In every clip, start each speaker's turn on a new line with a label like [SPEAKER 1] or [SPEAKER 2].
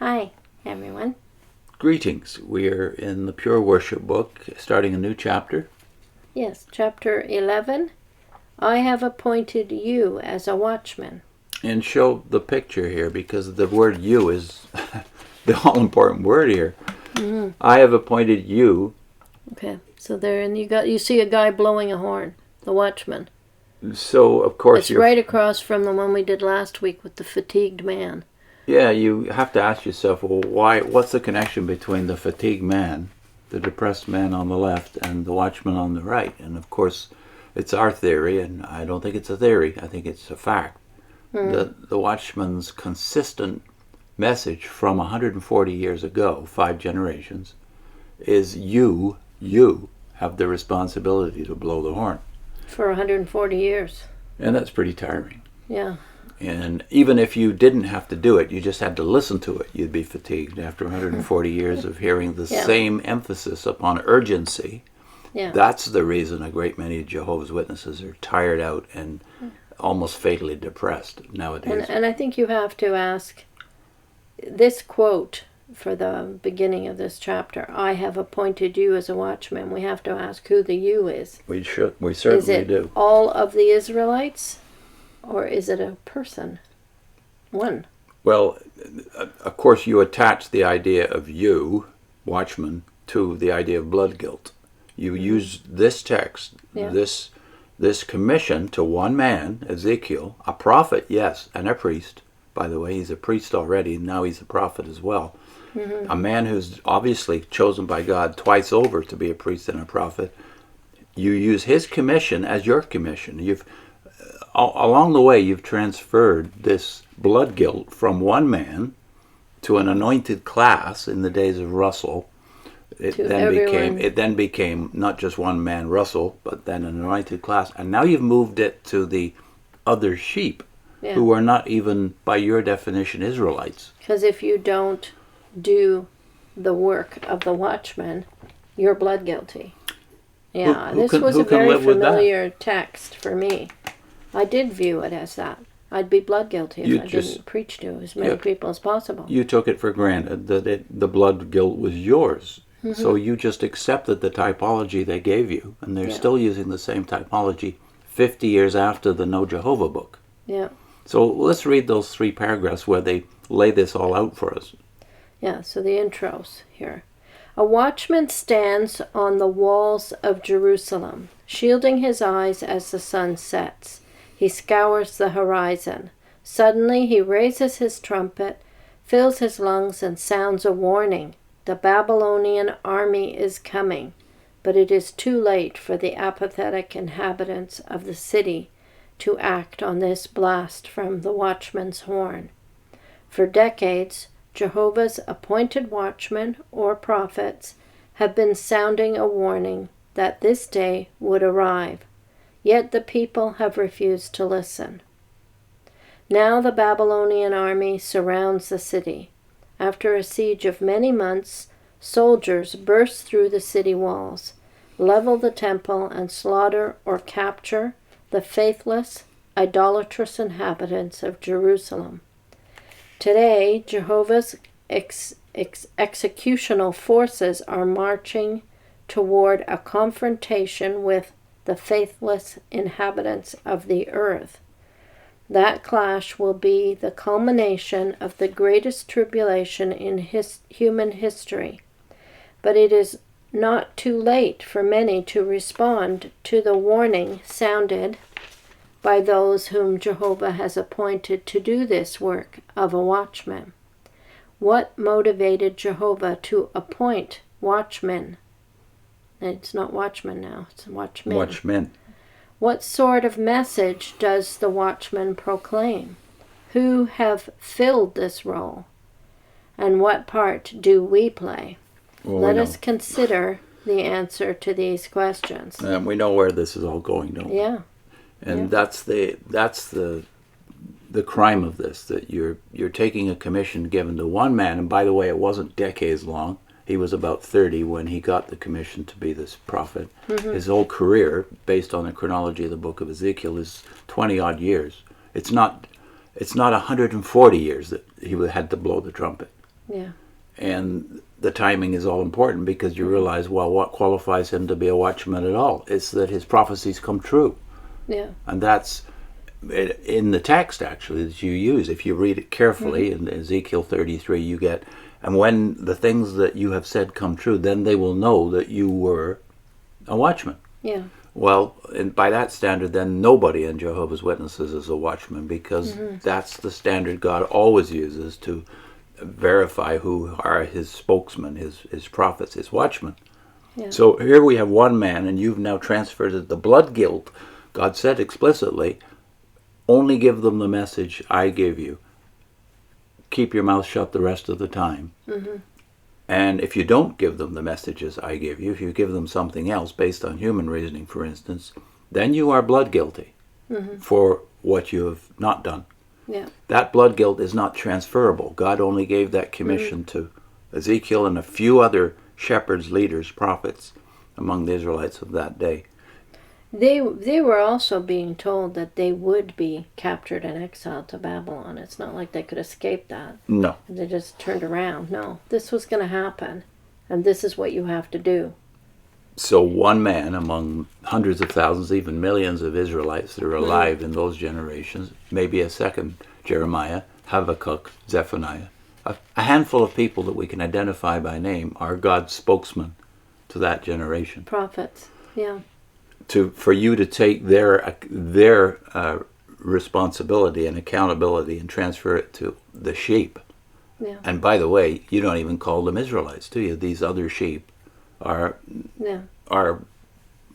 [SPEAKER 1] Hi, everyone.
[SPEAKER 2] Greetings. We're in the Pure Worship book, starting a new chapter.
[SPEAKER 1] Yes, chapter 11. I have appointed you as a watchman.
[SPEAKER 2] And show the picture here, because the word you is the all-important word here. Mm-hmm. I have appointed you.
[SPEAKER 1] Okay, so there, and you see a guy blowing a horn, the watchman.
[SPEAKER 2] So, of course,
[SPEAKER 1] it's right across from the one we did last week with the fatigued man.
[SPEAKER 2] Yeah, you have to ask yourself, well, what's the connection between the fatigued man, the depressed man on the left, and the watchman on the right? And of course, it's our theory, and I don't think it's a theory, I think it's a fact. The watchman's consistent message from 140 years ago, 5 generations, is you have the responsibility to blow the horn.
[SPEAKER 1] For 140 years.
[SPEAKER 2] And that's pretty tiring.
[SPEAKER 1] Yeah.
[SPEAKER 2] And even if you didn't have to do it, you just had to listen to it, you'd be fatigued after 140 years of hearing the same emphasis upon urgency.
[SPEAKER 1] Yeah.
[SPEAKER 2] That's the reason a great many Jehovah's Witnesses are tired out and almost fatally depressed nowadays.
[SPEAKER 1] And I think you have to ask this quote for the beginning of this chapter, I have appointed you as a watchman. We have to ask who the you is.
[SPEAKER 2] We certainly do.
[SPEAKER 1] Is it all of the Israelites? Or is it a person? One.
[SPEAKER 2] Well, of course, you attach the idea of you, watchman, to the idea of blood guilt. You use this text, this commission to one man, Ezekiel, a prophet, yes, and a priest. By the way, he's a priest already, now he's a prophet as well. Mm-hmm. A man who's obviously chosen by God twice over to be a priest and a prophet. You use his commission as your commission. Along the way, you've transferred this blood guilt from one man to an anointed class in the days of Russell. It then became not just one man, Russell, but then an anointed class. And now you've moved it to the other sheep, who are not even, by your definition, Israelites.
[SPEAKER 1] Because if you don't do the work of the watchman, you're blood guilty. Yeah, this was a very familiar text for me. I did view it as that. I'd be blood guilty if I didn't preach to as many people as possible.
[SPEAKER 2] You took it for granted that the blood guilt was yours. Mm-hmm. So you just accepted the typology they gave you, and they're still using the same typology 50 years after the No Jehovah book.
[SPEAKER 1] Yeah.
[SPEAKER 2] So let's read those 3 paragraphs where they lay this all out for us.
[SPEAKER 1] Yeah, so the intros here. A watchman stands on the walls of Jerusalem, shielding his eyes as the sun sets. He scours the horizon. Suddenly he raises his trumpet, fills his lungs, and sounds a warning. The Babylonian army is coming, but it is too late for the apathetic inhabitants of the city to act on this blast from the watchman's horn. For decades, Jehovah's appointed watchmen or prophets have been sounding a warning that this day would arrive. Yet the people have refused to listen. Now the Babylonian army surrounds the city. After a siege of many months, soldiers burst through the city walls, level the temple, and slaughter or capture the faithless, idolatrous inhabitants of Jerusalem. Today, Jehovah's executional forces are marching toward a confrontation with the faithless inhabitants of the earth. That clash will be the culmination of the greatest tribulation in human history. But it is not too late for many to respond to the warning sounded by those whom Jehovah has appointed to do this work of a watchman. What motivated Jehovah to appoint watchmen? It's not watchmen now, it's watchmen.
[SPEAKER 2] Watchmen.
[SPEAKER 1] What sort of message does the watchman proclaim? Who have filled this role? And what part do we play?
[SPEAKER 2] Well,
[SPEAKER 1] Let us consider the answer to these questions.
[SPEAKER 2] We know where this is all going, don't we?
[SPEAKER 1] Yeah.
[SPEAKER 2] And that's the crime of this, that you're taking a commission given to one man, and by the way, it wasn't decades long. He was about 30 when he got the commission to be this prophet. Mm-hmm. His whole career, based on the chronology of the book of Ezekiel, is 20-odd years. It's not 140 years that he had to blow the trumpet.
[SPEAKER 1] Yeah.
[SPEAKER 2] And the timing is all important because you realize, well, what qualifies him to be a watchman at all? It's that his prophecies come true.
[SPEAKER 1] Yeah.
[SPEAKER 2] And that's in the text, actually, that you use. If you read it carefully, in Ezekiel 33, you get, and when the things that you have said come true, then they will know that you were a watchman.
[SPEAKER 1] Yeah.
[SPEAKER 2] Well, and by that standard, then nobody in Jehovah's Witnesses is a watchman, because that's the standard God always uses to verify who are his spokesmen, his prophets, his watchmen.
[SPEAKER 1] Yeah.
[SPEAKER 2] So here we have one man, and you've now transferred it. The blood guilt, God said explicitly, only give them the message I give you. Keep your mouth shut the rest of the time. And if you don't give them the messages I give you, if you give them something else based on human reasoning, for instance, then you are blood guilty for what you have not done.
[SPEAKER 1] Yeah.
[SPEAKER 2] That blood guilt is not transferable. God only gave that commission to Ezekiel and a few other shepherds, leaders, prophets among the Israelites of that day.
[SPEAKER 1] They were also being told that they would be captured and exiled to Babylon. It's not like they could escape that.
[SPEAKER 2] No.
[SPEAKER 1] They just turned around. No, this was going to happen, and this is what you have to do.
[SPEAKER 2] So one man among hundreds of thousands, even millions of Israelites that are alive in those generations, maybe a second Jeremiah, Habakkuk, Zephaniah, a handful of people that we can identify by name are God's spokesmen to that generation.
[SPEAKER 1] Prophets, yeah.
[SPEAKER 2] For you to take their responsibility and accountability and transfer it to the sheep.
[SPEAKER 1] Yeah.
[SPEAKER 2] And by the way, you don't even call them Israelites, do you? These other sheep are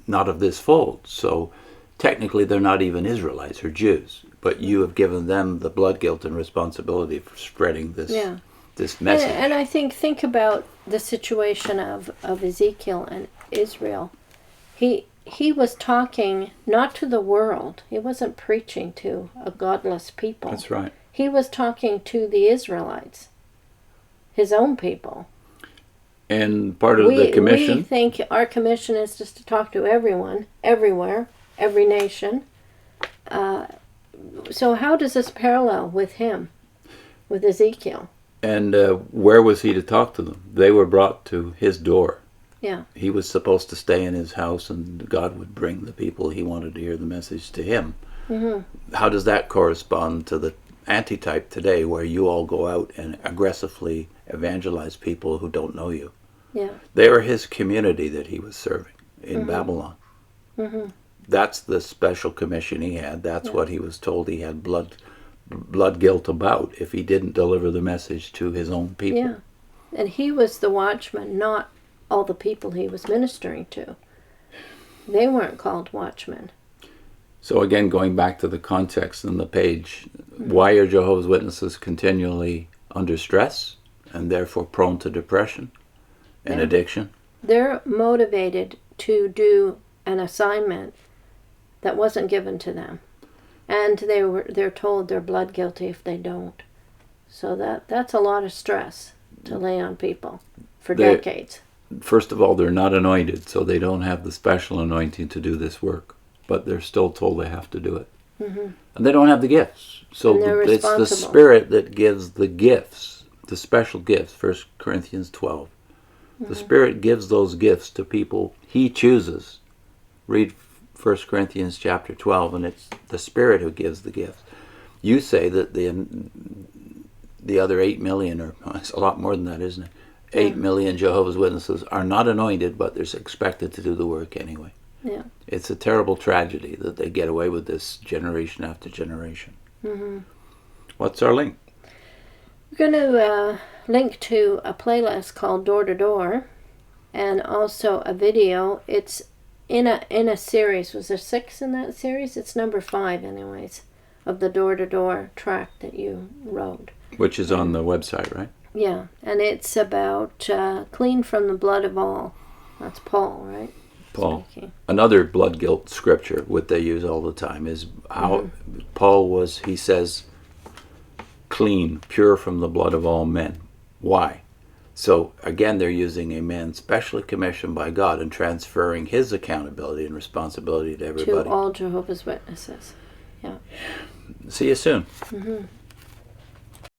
[SPEAKER 2] not of this fold. So technically they're not even Israelites or Jews. But you have given them the blood guilt and responsibility for spreading this this message.
[SPEAKER 1] And I think about the situation of Ezekiel and Israel. He was talking not to the world. He wasn't preaching to a godless people.
[SPEAKER 2] That's right.
[SPEAKER 1] He was talking to the Israelites, his own people.
[SPEAKER 2] And part of the commission...
[SPEAKER 1] We think our commission is just to talk to everyone, everywhere, every nation. So how does this parallel with him, with Ezekiel?
[SPEAKER 2] And where was he to talk to them? They were brought to his door.
[SPEAKER 1] Yeah.
[SPEAKER 2] He was supposed to stay in his house, and God would bring the people he wanted to hear the message to him. How does that correspond to the antitype today, where you all go out and aggressively evangelize people who don't know you?
[SPEAKER 1] Yeah.
[SPEAKER 2] They were his community that he was serving in Babylon. That's the special commission he had. That's what he was told he had blood guilt about if he didn't deliver the message to his own people.
[SPEAKER 1] Yeah. And he was the watchman, not all the people he was ministering to. They weren't called watchmen.
[SPEAKER 2] So again, going back to the context in the page, why are Jehovah's Witnesses continually under stress and therefore prone to depression and addiction?
[SPEAKER 1] They're motivated to do an assignment that wasn't given to them. And they're told they're blood guilty if they don't. So that's a lot of stress to lay on people for decades.
[SPEAKER 2] First of all, they're not anointed, so they don't have the special anointing to do this work. But they're still told they have to do it. And they don't have the gifts. So it's the Spirit that gives the gifts, the special gifts, 1 Corinthians 12. The Spirit gives those gifts to people he chooses. Read 1 Corinthians chapter 12, and it's the Spirit who gives the gifts. You say that the other 8 million, or it's a lot more than that, isn't it? 8 million Jehovah's Witnesses are not anointed, but they're expected to do the work anyway.
[SPEAKER 1] Yeah.
[SPEAKER 2] It's a terrible tragedy that they get away with this generation after generation. What's our link?
[SPEAKER 1] We're going to link to a playlist called Door to Door, and also a video. It's in a series. Was there 6 in that series? It's number 5 anyways, of the Door to Door track that you wrote.
[SPEAKER 2] Which is on the website, right?
[SPEAKER 1] Yeah, and it's about clean from the blood of all. That's Paul, right?
[SPEAKER 2] Paul.
[SPEAKER 1] Speaking.
[SPEAKER 2] Another blood guilt scripture, what they use all the time, is how Paul was, he says, clean, pure from the blood of all men. Why? So, again, they're using a man specially commissioned by God and transferring his accountability and responsibility to everybody.
[SPEAKER 1] To all Jehovah's Witnesses. Yeah.
[SPEAKER 2] See you soon.